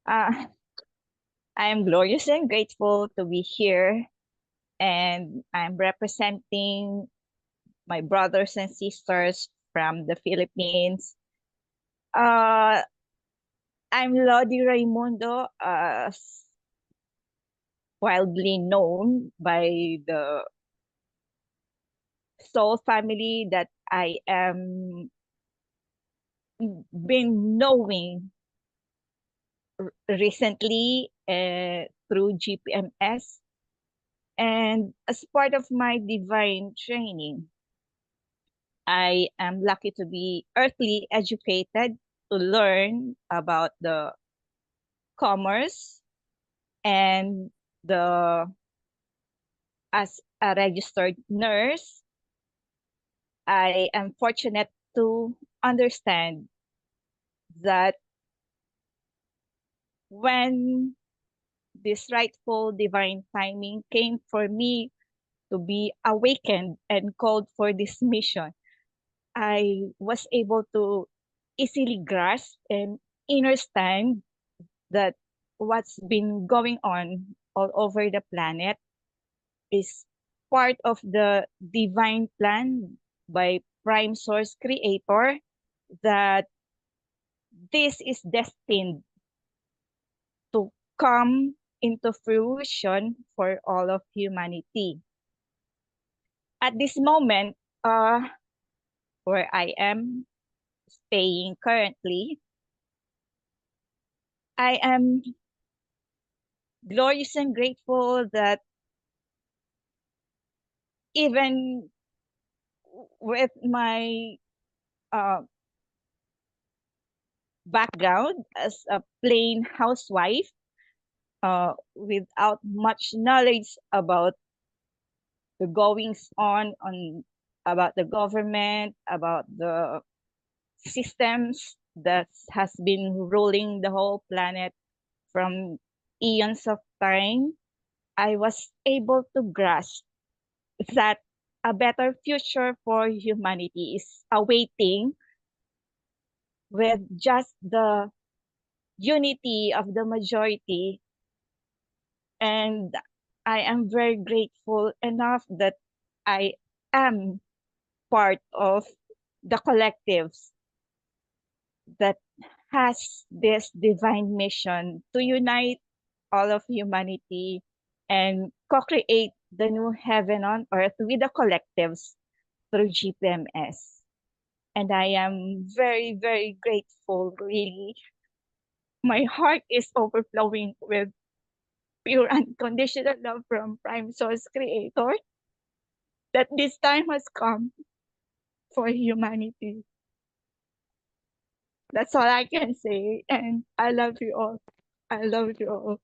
Uh, I am glorious and grateful to be here, and I'm representing my brothers and sisters from the Philippines. Uh, I'm Lodi Raimundo, widely known by the Soul family that I am been knowing recently through GPMS. And as part of my divine training, I am lucky to be earthly educated to learn about the commerce and the as a registered nurse, I am fortunate to understand that when this rightful divine timing came for me to be awakened and called for this mission, I was able to easily grasp and understand that what's been going on all over the planet is part of the divine plan by Prime Source Creator, that this is destined to come into fruition for all of humanity. At this moment, where I am staying currently, I am glorious and grateful that even with my uh, background as a plain housewife, without much knowledge about the goings on about the government, about the systems that has been ruling the whole planet from eons of time, I was able to grasp that a better future for humanity is awaiting with just the unity of the majority. And I am very grateful enough that I am part of the collectives that has this divine mission to unite all of humanity and co-create the new heaven on earth with the collectives through GPMS. And I am very, very grateful, really. My heart is overflowing with pure unconditional love from Prime Source Creator that this time has come for humanity. That's all I can say. And I love you all. I love you all.